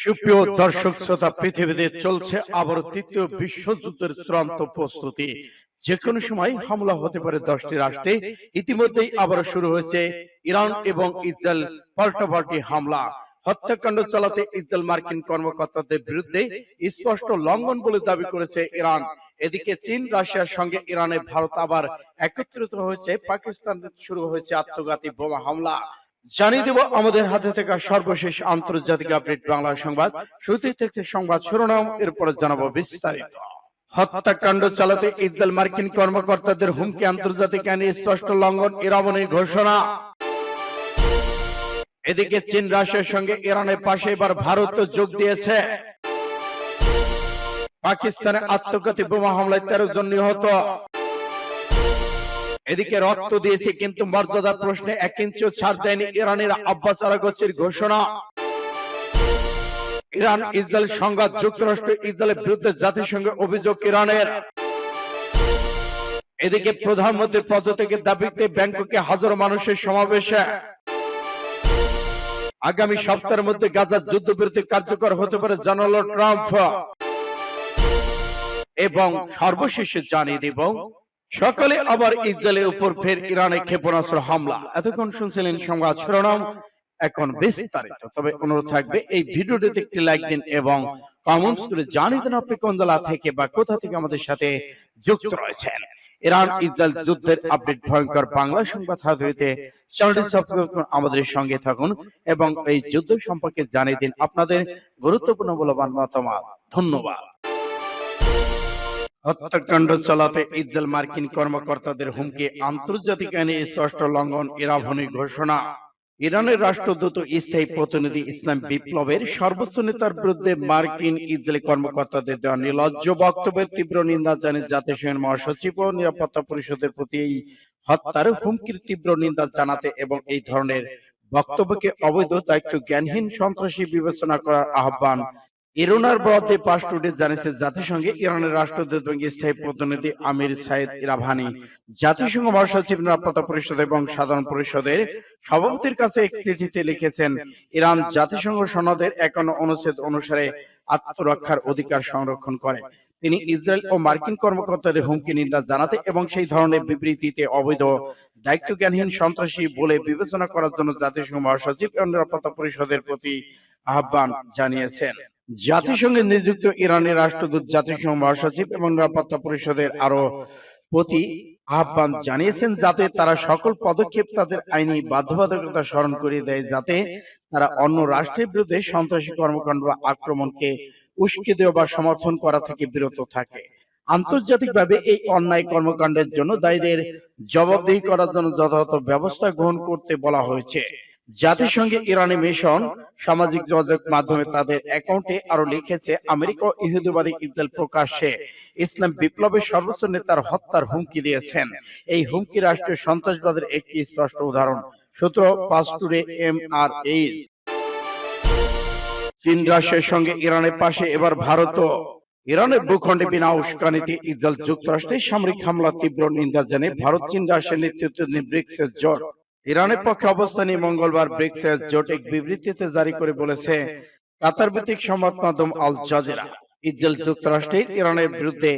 সুপ্রিয় দর্শক শ্রোতা, পৃথিবীতে চলছে আবার তৃতীয় বিশ্বযুদ্ধের চূড়ান্ত প্রস্তুতি। যে কোনো সময় হামলা হতে পারে 10টি রাষ্ট্রে। ইতিমধ্যেই আবার শুরু হয়েছে ইরান এবং ইসরায়েল পাল্টাপাল্টি হামলা। হত্যাকাণ্ড চালাতে ইসরায়েল মার্কিন কর্মকর্তাদের বিরুদ্ধে স্পষ্ট লঙ্ঘন বলে দাবি করেছে ইরান। এদিকে চীন রাশিয়ার সঙ্গে ইরানে ভারত আবার একত্রিত হয়েছে। পাকিস্তান শুরু হয়েছে আত্মঘাতী বোমা হামলা। জানিয়ে দেব আমাদের হাতে থাকা সর্বশেষ আন্তর্জাতিক আপডেট বাংলা সংবাদ। শুরুতেই থেকে সংবাদ শিরোনাম, এরপরে জানাবো বিস্তারিত। হত্যাকাণ্ড চালাতে ইসরায়েল মার্কিন কর্মকর্তাদের হুমকি, আন্তর্জাতিক আইনে স্পষ্ট লঙ্ঘন, ইরানের ঘোষণা। এদিকে চীন রাশিয়ার সঙ্গে ইরানের পাশে এবার ভারত যোগ দিয়েছে। পাকিস্তানে আত্মঘাতী বোমা হামলায় 13 জন নিহত। এদিকে রক্ত দিয়েছে কিন্তু মর্যাদা প্রশ্নে 1 ইঞ্চিও ছাড় দেয়নি ইরানের আব্বাস আরাগচির ঘোষণা। ইরান ইসরায়েল সংঘাত, যুক্তরাষ্ট্র ইসরায়েলের বিরুদ্ধে জাতিসংঘে অভিযোগ ইরানের। এদিকে প্রধানমন্ত্রীর পদত্যাগের দাবিতে ব্যাংককে হাজারো মানুষের সমাবেশে। আগামী সপ্তাহের মধ্যে গাজার যুদ্ধবিরতি কার্যকর হতে পারে জানালো ট্রাম্প। এবং সর্বশেষে জানিয়ে দেব সকালে আবার ইসরায়েলের উপর ফের ইরানে ক্ষেপণাস্ত্র হামলা। এতক্ষণ শুনছিলেন সংবাদ শিরোনাম, এখন বিস্তারিত। তবে অনুরোধ থাকবে এই ভিডিওটিতে একটি লাইক দিন এবং কমেন্টস করে জানিয়ে দেন আপনি কোন জেলা থেকে বা কোথা থেকে আমাদের সাথে যুক্ত রয়েছেন। ইরান ইসরায়েল যুদ্ধের আপডেট ভয়ঙ্কর বাংলা সংবাদ হাতে চ্যানেলটি সাবস্ক্রাইব করুন, আমাদের সঙ্গে থাকুন এবং এই যুদ্ধ সম্পর্কে জানিয়ে দিন আপনাদের গুরুত্বপূর্ণ মূল্যবান মতামত। ধন্যবাদ। হত্যাকাণ্ড চালাতে ইসরায়েল মার্কিন কর্মকর্তাদের হুমকি, আন্তর্জাতিক আইনে স্পষ্ট লঙ্ঘন, ইরানের ঘোষণা। ইরানের রাষ্ট্রদূত স্থায়ী প্রতিনিধি ইসলাম বিপ্লবের সর্বোচ্চ নেতার বিরুদ্ধে মার্কিন ইসরায়েলি কর্মকর্তাদের দেওয়া নির্লজ্জ বক্তব্যের তীব্র নিন্দা জানিয়ে জাতিসংঘের মহাসচিব ও নিরাপত্তা পরিষদের প্রতি এই হত্যার হুমকির তীব্র নিন্দা জানাতে এবং এই ধরনের বক্তব্যকে অবৈধ, দায়িত্ব জ্ঞানহীন, সন্ত্রাসী বিবেচনা করার আহ্বান ইরানের বিরুদ্ধে পাশ টুডে জানিয়েছে জাতিসংঘে ইরানের রাষ্ট্রদূত এবং স্থায়ী প্রতিনিধি আমির সাইদ ইরাভানি। জাতিসংঘ মহাসচিব, নিরাপত্তা পরিষদ এবং সাধারণ পরিষদের সভাপতির কাছে এক চিঠিতে লিখেছেন, ইরান জাতিসংঘ সনদের 51 অনুচ্ছেদ অনুসারে আত্মরক্ষার অধিকার সংরক্ষণ করে। তিনি ইসরায়েল ও মার্কিন কর্মকর্তাদের হুমকি নিন্দা জানাতে এবং সেই ধরনের বিবৃতিতে অবৈধ, দায়িত্বজ্ঞানহীন, সন্ত্রাসী বলে বিবেচনা করার জন্য জাতিসংঘ মহাসচিব এবং নিরাপত্তা পরিষদের প্রতি আহ্বান জানিয়েছেন। জাতিসংঘে নিযুক্ত ইরানের রাষ্ট্রদূত জাতিসংঘ মহাসচিব এবং নিরাপত্তা পরিষদের আরো প্রতি আহ্বান জানিয়েছেন যাতে তারা সকল পদক্ষেপ তাদের আইনি বাধ্যবাধকতা স্মরণ করিয়ে দেয়, যাতে তারা অন্য রাষ্ট্রের বিরুদ্ধে সন্ত্রাসী কর্মকাণ্ড বা আক্রমণকে উস্কে দেওয়া বা সমর্থন করা থেকে বিরত থাকে। আন্তর্জাতিকভাবে এই অন্যায় কর্মকাণ্ডের জন্য দায়ীদের জবাবদিহি করার জন্য যথাযথ ব্যবস্থা গ্রহণ করতে বলা হয়েছে। জাতিসংঘে ইরানি মিশন সামাজিক যোগাযোগ মাধ্যমে তাদের অ্যাকাউন্টে আরো লিখেছে, আমেরিকা ও ইহুদিবাদী ইসরায়েল প্রকাশ্যে ইসলাম বিপ্লবের সর্বোচ্চ নেতার হত্যার হুমকি দিয়েছেন। এই হুমকি রাষ্ট্রীয় সন্ত্রাসবাদের একটি স্পষ্ট উদাহরণ। সূত্র পাস টুডে MRH। চীন রাশিয়ার সঙ্গে ইরানের পাশে এবার ভারত। ইরানের ভূখণ্ডে বিনা উস্কানিতে ইসরায়েল যুক্তরাষ্ট্রের সামরিক হামলার তীব্র নিন্দা জানিয়ে ভারত, চীন, রাশিয়ার নেতৃত্বাধীন ব্রিক্সের জোট ইরানের পক্ষে অবস্থানে মঙ্গলবার ব্রিক্সের জোট এক বিবৃতিতে জারি করে বলেছে, কাতার ভিত্তিক সংবাদ মাধ্যম আল জাজিরা ইসরায়েল যুক্তরাষ্ট্রের ইরানের বিরুদ্ধে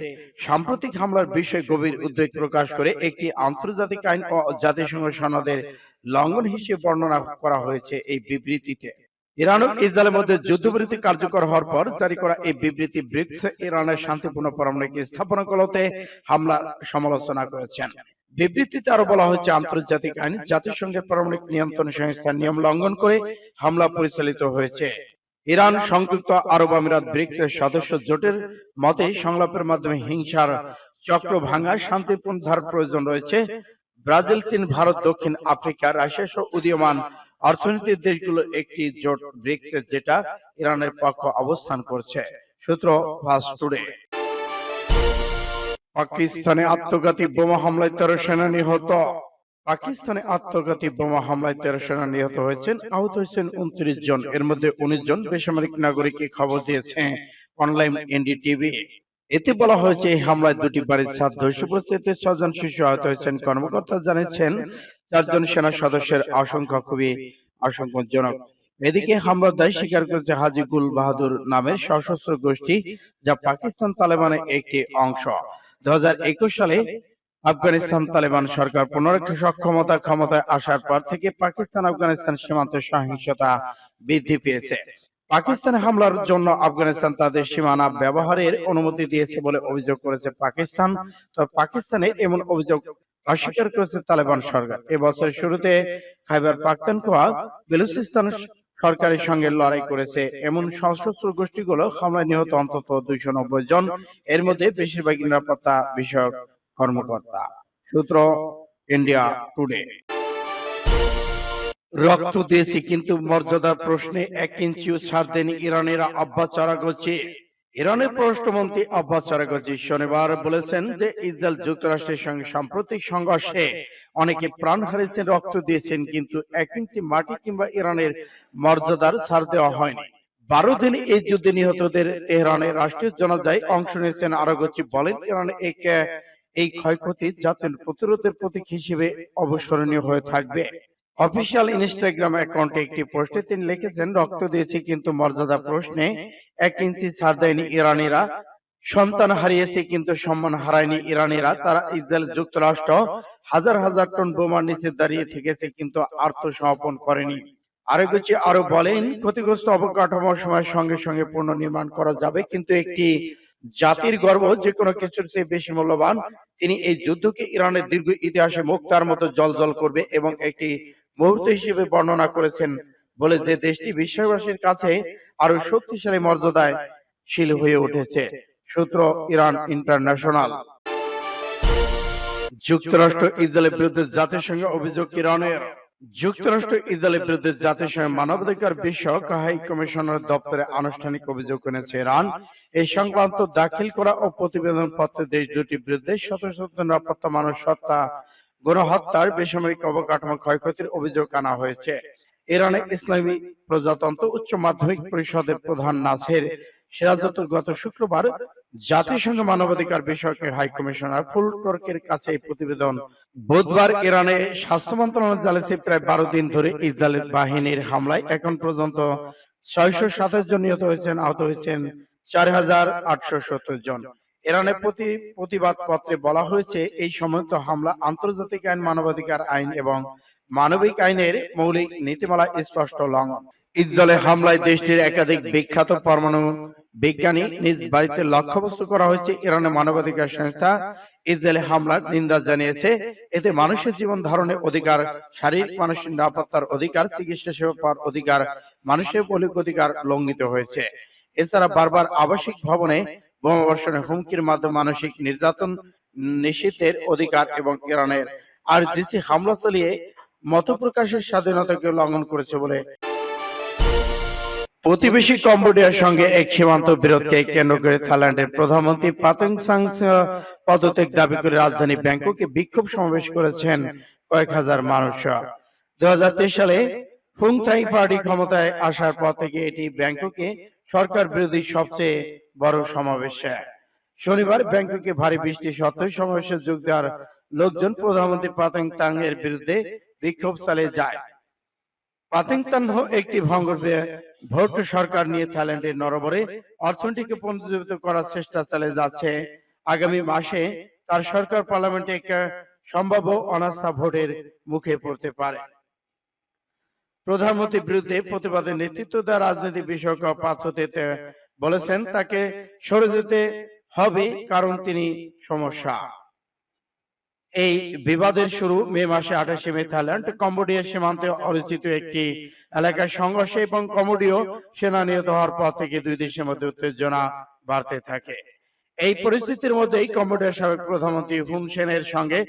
সাম্প্রতিক হামলার বিষয়ে গভীর উদ্বেগ প্রকাশ করে একটি আন্তর্জাতিক আইন ও জাতিসংঘ সনদের লঙ্ঘন হিসেবে বর্ণনা করা হয়েছে। এই বিবৃতিতে ইরান ও ইসরায়েলের মধ্যে যুদ্ধবিরতি কার্যকর হওয়ার পর জারি করা এই বিবৃতি ব্রিক্স ইরানের শান্তিপূর্ণ পারমাণবিক স্থাপনাগুলোতে হামলার সমালোচনা করেছেন। বিবৃতিতে আরো বলা হয়েছে, আন্তর্জাতিক আইন, জাতিসংঘের পারমাণবিক নিয়ন্ত্রণ সংস্থার নিয়ম লঙ্ঘন করে হামলা পরিচালিত হয়েছে। ইরান, সংযুক্ত আরব আমিরাত, ব্রিক্সের সদস্য জোটের মতে সংলাপের মাধ্যমে হিংসার চক্র ভাঙা, শান্তি পুনরুদ্ধার প্রয়োজন রয়েছে। ব্রাজিল, চীন, ভারত, দক্ষিণ আফ্রিকা, রাশিয়া সহ উদীয়মান অর্থনীতির দেশগুলোর একটি জোট ব্রিক্সের, যেটা ইরানের পক্ষ অবস্থান করছে। সূত্র ফাস্ট টুডে। পাকিস্তানে আত্মঘাতী বোমা হামলায় 13 সেনা নিহত। পাকিস্তানে আত্মঘাতী বোমা হামলায় 13 সেনা নিহত হয়েছেন, আহত হয়েছেন 29 জন। এর মধ্যে 19 জন বেসামরিক নাগরিককে খবর দিয়েছে অনলাইন এনডিটিভি। এতে বলা হয়েছে, এই হামলায় 2টি বাড়ির ছাদ ধসে পড়েছে, 6 জন শিশু আহত হয়েছেন। কর্মকর্তা জানিয়েছেন 4 জন সেনা সদস্যের আশঙ্কা খুবই আশঙ্কাজনক। এদিকে হামলার দায় স্বীকার করেছে হাজী গুল বাহাদুর নামের সশস্ত্র গোষ্ঠী, যা পাকিস্তান তালেবানের একটি অংশ। 2021 সালে আফগানিস্তান তালেবান সরকার পুনরুদ্ধার ক্ষমতায় আসার পর থেকে পাকিস্তান আফগানিস্তান সীমান্তে সহিংসতা বৃদ্ধি পেয়েছে। পাকিস্তানে হামলার জন্য আফগানিস্তান তাদের সীমানা ব্যবহারের অনুমতি দিয়েছে বলে অভিযোগ করেছে পাকিস্তান। তবে পাকিস্তানের এমন অভিযোগ অস্বীকার করেছে তালেবান সরকার। এবছরের শুরুতে খাইবার পাখতুনখোয়া বেলুচিস্তান সরকারের সঙ্গে লড়াই করেছে এমন সশস্ত্র গোষ্ঠীগুলো হামলায় নিহত অন্তত 290 জন, এর মধ্যে বেশিরভাগই নিরাপত্তা বিষয়ক কর্মকর্তা। সূত্র ইন্ডিয়া টুডে। রক্ত দিয়েছি কিন্তু মর্যাদার প্রশ্নে 1 ইঞ্চিও ছাড় দেয়নি ইরানেরা, আব্বাস আরাগচি। ইরানের পররাষ্ট্রমন্ত্রী আব্বাস আরাগচি শনিবার বলেছেন যে ইসরায়েল যুক্তরাষ্ট্রের সঙ্গে সাম্প্রতিক সংঘর্ষে অনেকে প্রাণ হারিয়েছেন, রক্ত দিয়েছেন, কিন্তু 1 ইঞ্চি মাটি কিংবা ইরানের মর্যাদার ছাড় দেওয়া হয়নি। 12 দিন এই যুদ্ধে নিহতদের তেহরানের রাষ্ট্রীয় জানাজায় অংশ নিয়েছেন আরাগচি বলেন, ইরানের এই ক্ষয়ক্ষতি জাতীয় প্রতিরোধের প্রতীক হিসেবে অবস্মরণীয় হয়ে থাকবে। অফিসিয়াল ইনস্টাগ্রাম অ্যাকাউন্টে একটি পোস্টে তিনি লিখেছেন, রক্ত দিয়েছি কিন্তু মর্যাদা প্রশ্নে 1 ইঞ্চি ছাড় দেয়নি ইরানিরা, সন্তান হারিয়েছে কিন্তু সম্মান হারায়নি ইরানিরা। তারা ইসরায়েল যুক্তরাষ্ট্র হাজার হাজার টন বোমার নিচে দাঁড়িয়ে থেকেছে কিন্তু আত্মসমর্পণ করেনি। আরাগচি আরো বলেন, ক্ষতিগ্রস্ত অবকাঠামো সময়ের সঙ্গে সঙ্গে পুনর্নির্মাণ করা যাবে, কিন্তু একটি জাতির গর্ব যে কোনো কিছুর চেয়ে বেশি মূল্যবান। তিনি এই যুদ্ধকে ইরানের দীর্ঘ ইতিহাসে মুক্তার মতো জ্বলজ্বল করবে এবং একটি মুহূর্ত হিসেবে বর্ণনা করেছেন বলে যে দেশটি বিশ্ববাসীর কাছে আরো শক্তিশালী মর্যাদায় শীল হয়ে উঠেছে। সূত্র ইরান ইন্টারন্যাশনাল। যুক্তরাষ্ট্র ইসরায়েলের বিরুদ্ধে জাতিসংঘে অভিযোগ ইরানের। যুক্তরাষ্ট্র ইসরায়েলের বিরুদ্ধে জাতিসংঘের মানবাধিকার বিষয়ক হাই কমিশনার দপ্তরে আনুষ্ঠানিক অভিযোগ এনেছে ইরান। এই সংক্রান্ত দাখিল করা ও প্রতিবেদন পত্রে দেশ দুটির বিরুদ্ধে শত শত নিরাপত্তা, মানুষ হত্যা, গণহত্যার, বেসামরিক অবকাঠামো ক্ষয়ক্ষতির অভিযোগ আনা হয়েছে। ইরানের ইসলামী প্রজাতন্ত্র উচ্চ মাধ্যমিক পরিষদের প্রধান নাসের সিরাজত গত শুক্রবার জাতিসংঘ মানবাধিকার বিষয়ক হাই কমিশনার ফুলটর্কের কাছে এই প্রতিবেদন। বুধবার ইরানে স্বাস্থ্য মন্ত্রণালয় জানিয়েছে, প্রায় 12 দিন ধরে ইসরায়েল বাহিনীর হামলায় এখন পর্যন্ত 627 জন নিহত হয়েছেন, আহত হয়েছেন 4870 জন। ইরানের প্রতিবাদ পত্রে বলা হয়েছে, এই সমন্বিত হামলা আন্তর্জাতিক আইন, মানবাধিকার আইন এবং মানবিক আইনের মৌলিক নীতিমালা স্পষ্ট লঙ্ঘন। ইসরায়েলের হামলায় দেশটির একাধিক বিখ্যাত পরমাণু বিজ্ঞানী নিজ বাড়িতে লক্ষ্যবস্তু করা হয়েছে। ইরানের মানবাধিকার সংস্থা ইসরায়েলের হামলার নিন্দা জানিয়েছে। এতে মানুষের জীবন ধারণের অধিকার, শারীরিক মানসিক নিরাপত্তার অধিকার, চিকিৎসা সেবা পাওয়ার অধিকার, মানুষের মৌলিক অধিকার লঙ্ঘিত হয়েছে। এছাড়া বারবার আবাসিক ভবনে বোমাবর্ষণের হুমকির মাধ্যমে মানসিক নির্যাতন নিষিদ্ধের অধিকার এবং ইরানের আরজিসি হামলা চালিয়ে মত প্রকাশের স্বাধীনতাকে লঙ্ঘন করেছে বলে। প্রতিবেশী কম্বোডিয়ার সঙ্গে এক সীমান্ত বিরোধকে কেন্দ্র করে থাইল্যান্ডের প্রধানমন্ত্রী পাতং সাং পদত্যাগ দাবি করে রাজধানী ব্যাংককে বিক্ষোভ সমাবেশ করেছেন কয়েক হাজার মানুষ। 2023 সালে ফুংথাই পার্টি ক্ষমতায় আসার পর থেকে এটি ব্যাংককে সরকার বিরোধী সবচেয়ে বড় সমাবেশ। শনিবার ব্যাংককে ভারী বৃষ্টি সত্ত্বেও সমাবেশে যোগ দেওয়ার লোকজন প্রধানমন্ত্রী পাতং তাং এর বিরুদ্ধে বিক্ষোভ চালিয়ে যায়। পাতং তাং একটি ভোট সরকার নিয়ে থাইল্যান্ডের নরবরে অর্থনীতিকে পুনরুজ্জীবিত করার চেষ্টা চালিয়ে যাচ্ছে। আগামী মাসে তার সরকার পার্লামেন্টে একটা সম্ভাব্য অনাস্থা ভোটের মুখে পড়তে পারে। প্রধানমন্ত্রীর বিরুদ্ধে প্রতিবাদে নেতৃত্ব দেওয়া রাজনীতি বিষয়ক পার্থতে বলেছেন, তাকে সরে যেতে হবে কারণ তিনি সমস্যা। এই বিবাদের শুরু মে মাসে 28 মে থাইল্যান্ড কম্বোডিয়া সীমান্তে অরচিত একটি এলাকায় সংঘর্ষে এবং কম্বোডীয় সেনা নিহত হওয়ার পর থেকে দুই দেশের মধ্যে উত্তেজনা বাড়তে থাকে। এই পরিস্থিতির মধ্যেই কম্বোডিয়ার সাবেক প্রধানমন্ত্রী হুন সেনের সঙ্গে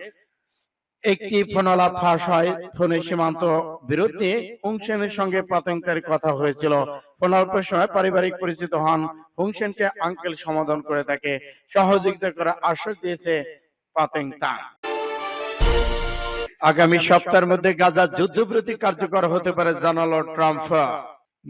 একটি ফোনালাপ ফাঁস হয়। ফোনে সীমান্ত বিরোধ নিয়ে হুন সেনের সঙ্গে পাতংতার কথা হয়েছিল। ফোনালাপের সময় পারিবারিক পরিচিত হন হুন সেনকে আঙ্কেল সমাধান করে তাকে সহযোগিতা করার আশ্বাস দিয়েছে পাতং তাং। আগামী সপ্তাহের মধ্যে গাজার যুদ্ধবিরতি কার্যকর হতে পারে জানালো ট্রাম্প।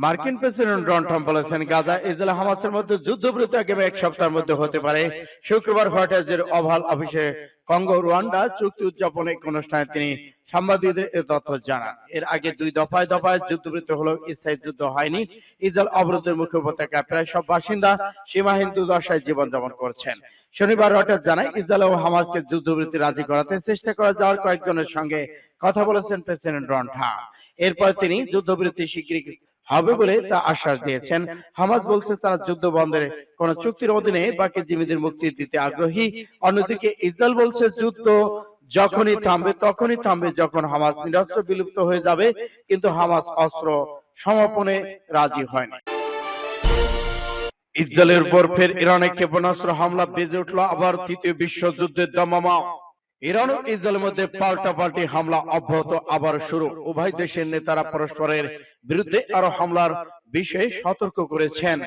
মার্কিন প্রেসিডেন্ট ডোনাল্ড ট্রাম্প বলেছেন, গাজা ইসরায়েল হামাসের মধ্যে যুদ্ধবিরতি আগামী এক সপ্তাহের মধ্যে হতে পারে। শুক্রবার হোয়াইট হাউসের ওভাল অফিসে কঙ্গো রুয়ান্ডা চুক্তি উদযাপনে এক অনুষ্ঠানে তিনি সাংবাদিকদের এ তথ্য জানান। এর আগে দুই দফায় দফায় যুদ্ধবিরতি হলেও স্থায়ী যুদ্ধ হয়নি। ইসরায়েল অবরোধের মুখে উপত্যকায় প্রায় সব বাসিন্দা সীমাহীন দুর্দশায় জীবনযাপন করছেন। শনিবার রয়টার্স জানায়, ইসরায়েল ও হামাসকে যুদ্ধবিরতি রাজি করাতে চেষ্টা করা যাওয়ার কয়েকজনের সঙ্গে কথা বলেছেন প্রেসিডেন্ট ডোনাল্ড ট্রাম্প। এরপর তিনি যুদ্ধবিরতি শিগগিরই হবে বলে তা আশ্বাস দিয়েছেন। হামাস বলছে তারা যুদ্ধ বন্ধের কোন চুক্তির অধীনে বাকি জিম্মিদের মুক্তি দিতে আগ্রহী। অন্যদিকে ইসরায়েল বলছে যুদ্ধ যখনই থামবে তখনই থামবে যখন হামাস নিরস্ত্র বিলুপ্ত হয়ে যাবে, কিন্তু হামাস অস্ত্র সমাপনে রাজি হয়নি। ইসরায়েলের উপর ফের ইরানের ক্ষেপণাস্ত্র হামলা বেজে উঠল আবার তৃতীয় বিশ্বযুদ্ধের দামামা। ইরান ও ইসরায়েলের মধ্যে পাল্টাপাল্টি হামলা অব্যাহত আবার শুরু। উভয় দেশের নেতারা পরস্পরের বিরুদ্ধে আরো হামলার বিষয়ে সতর্ক করেছেন।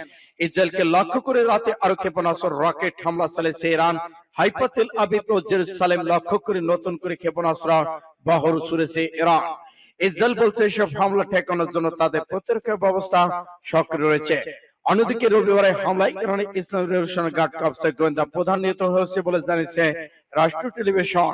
ইসরায়েলকে লক্ষ্য করে রাতে আরো ক্ষেপণাস্ত্র রকেট হামলা চালিয়েছে ইরান। হাইফা, তেল আবিব ও জেরুসালেম লক্ষ্য করে নতুন করে ক্ষেপণাস্ত্র বহর ছুড়েছে ইরান। ইসরায়েল বলছে এসব হামলা ঠেকানোর জন্য তাদের প্রতিরক্ষা ব্যবস্থা সক্রিয় রয়েছে। অন্যদিকে রবিবারের হামলায় ইরানের ইসলামিক রেভলিউশনারি গার্ড কর্পসের গোয়েন্দা প্রধান নিহত হয়েছে বলে জানিয়েছে রাষ্ট্রীয় টেলিভিশন।